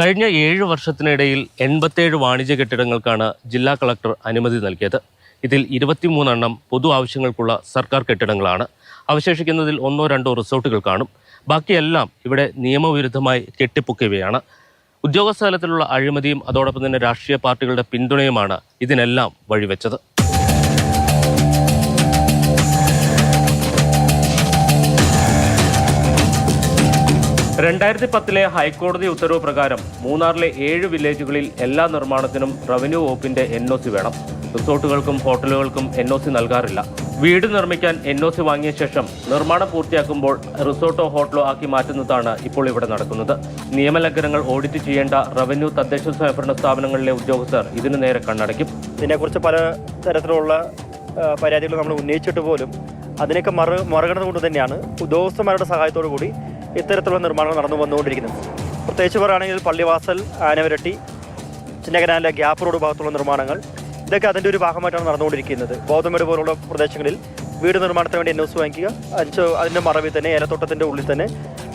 കഴിഞ്ഞ 7 വർഷത്തിനിടയിൽ 87 വാണിജ്യ കെട്ടിടങ്ങൾക്കാണ് ജില്ലാ കളക്ടർ അനുമതി നൽകിയത്. ഇതിൽ 23 എണ്ണം പൊതു ആവശ്യങ്ങൾക്കുള്ള സർക്കാർ കെട്ടിടങ്ങളാണ്. അവശേഷിക്കുന്നതിൽ 1-2 റിസോർട്ടുകൾ കാണും. ബാക്കിയെല്ലാം ഇവിടെ നിയമവിരുദ്ധമായി കെട്ടിപ്പൊക്കിയവയാണ്. ഉദ്യോഗസ്ഥ തലത്തിലുള്ള അഴിമതിയും അതോടൊപ്പം തന്നെ രാഷ്ട്രീയ പാർട്ടികളുടെ പിന്തുണയുമാണ് ഇതിനെല്ലാം വഴിവെച്ചത്. 2010 ഹൈക്കോടതി ഉത്തരവ് പ്രകാരം മൂന്നാറിലെ 7 വില്ലേജുകളിൽ എല്ലാ നിർമ്മാണത്തിനും റവന്യൂ വകുപ്പിന്റെ NOC വേണം. റിസോർട്ടുകൾക്കും ഹോട്ടലുകൾക്കും NOC നൽകാറില്ല. വീട് നിർമ്മിക്കാൻ NOC വാങ്ങിയ ശേഷം നിർമ്മാണം പൂർത്തിയാക്കുമ്പോൾ റിസോർട്ടോ ഹോട്ടലോ ആക്കി മാറ്റുന്നതാണ് ഇപ്പോൾ ഇവിടെ നടക്കുന്നത്. നിയമലംഘനങ്ങൾ ഓഡിറ്റ് ചെയ്യേണ്ട റവന്യൂ തദ്ദേശ സ്വയംഭരണ സ്ഥാപനങ്ങളിലെ ഉദ്യോഗസ്ഥർ ഇതിനു നേരെ കണ്ണടയ്ക്കും. ഇതിനെക്കുറിച്ച് പല തരത്തിലുള്ള പരാതികൾ നമ്മൾ ഉന്നയിച്ചിട്ട് പോലും അതിനൊക്കെ മറികടന്നു കൊണ്ട് തന്നെയാണ് ഉദ്യോഗസ്ഥന്മാരുടെ സഹായത്തോടു കൂടി ഇത്തരത്തിലുള്ള നിർമ്മാണങ്ങൾ നടന്നു വന്നുകൊണ്ടിരിക്കുന്നത്. പ്രത്യേകിച്ച് പറയുകയാണെങ്കിൽ പള്ളിവാസൽ, ആനവരട്ടി, ചിന്നകനാലിലെ ഗ്യാപ്പ് റോഡ് ഭാഗത്തുള്ള നിർമ്മാണങ്ങൾ ഇതൊക്കെ അതിൻ്റെ ഒരു ഭാഗമായിട്ടാണ് നടന്നുകൊണ്ടിരിക്കുന്നത്. ബോധമേട് പോലുള്ള പ്രദേശങ്ങളിൽ വീട് നിർമ്മാണത്തിന് വേണ്ടി NOC വാങ്ങിക്കുക, അതിൻ്റെ മറവിൽ തന്നെ ഏലത്തോട്ടത്തിൻ്റെ ഉള്ളിൽ തന്നെ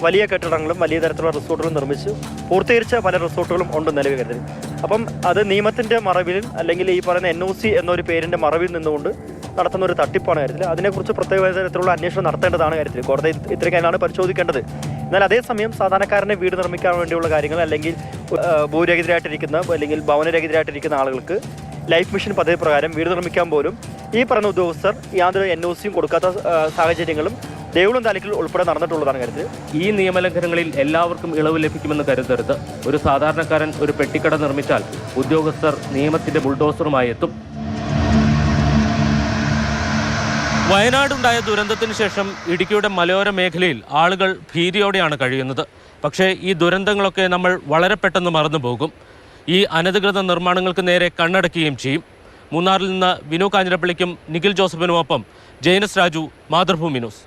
വലിയ കെട്ടിടങ്ങളും വലിയ തരത്തിലുള്ള റിസോർട്ടുകളും നിർമ്മിച്ച് പൂർത്തീകരിച്ച പല റിസോർട്ടുകളും ഉണ്ട് നിലവിൽ കരുതൽ. അപ്പം അത് നിയമത്തിൻ്റെ മറവിൽ അല്ലെങ്കിൽ ഈ പറയുന്ന NOC എന്നൊരു പേരിൻ്റെ മറവിൽ നിന്നുകൊണ്ട് നടത്തുന്ന ഒരു തട്ടിപ്പാണ് കാര്യത്തിൽ. അതിനെക്കുറിച്ച് പ്രത്യേക തരത്തിലുള്ള അന്വേഷണം നടത്തേണ്ടതാണ് കാര്യത്തിൽ. കോടതി ഇത്തരം കാര്യങ്ങളാണ് പരിശോധിക്കേണ്ടത്. എന്നാൽ അതേസമയം സാധാരണക്കാരനെ വീട് നിർമ്മിക്കാൻ വേണ്ടിയുള്ള കാര്യങ്ങൾ അല്ലെങ്കിൽ ഭൂരഹിതരായിട്ടിരിക്കുന്ന അല്ലെങ്കിൽ ഭവനരഹിതരായിട്ടിരിക്കുന്ന ആളുകൾക്ക് ലൈഫ് മിഷൻ പദ്ധതി പ്രകാരം വീട് നിർമ്മിക്കാൻ പോലും ഈ പറഞ്ഞ ഉദ്യോഗസ്ഥർ യാതൊരു NOCയും കൊടുക്കാത്ത സാഹചര്യങ്ങളും ദേവുളം താലൂക്കിൽ ഉൾപ്പെടെ നടന്നിട്ടുള്ളതാണ് കാര്യത്തിൽ. ഈ നിയമലംഘനങ്ങളിൽ എല്ലാവർക്കും ഇളവ് ലഭിക്കുമെന്ന് കരുതരുത്. ഒരു സാധാരണക്കാരൻ ഒരു പെട്ടിക്കട നിർമ്മിച്ചാൽ ഉദ്യോഗസ്ഥർ നിയമത്തിന്റെ ബുൾഡോസറുമായി എത്തും. വയനാടുണ്ടായ ദുരന്തത്തിന് ശേഷം ഇടുക്കിയുടെ മലയോര മേഖലയിൽ ആളുകൾ ഭീതിയോടെയാണ് കഴിയുന്നത്. പക്ഷേ ഈ ദുരന്തങ്ങളൊക്കെ നമ്മൾ വളരെ പെട്ടെന്ന് മറന്നു പോകും. ഈ അനധികൃത നിർമ്മാണങ്ങൾക്ക് നേരെ കണ്ണടക്കുകയും ചെയ്യും. മൂന്നാറിൽ നിന്ന് വിനു കാഞ്ഞിരപ്പള്ളിക്കും നിഖിൽ ജോസഫിനുമൊപ്പം ജെയിനസ് രാജു, മാതൃഭൂമി ന്യൂസ്.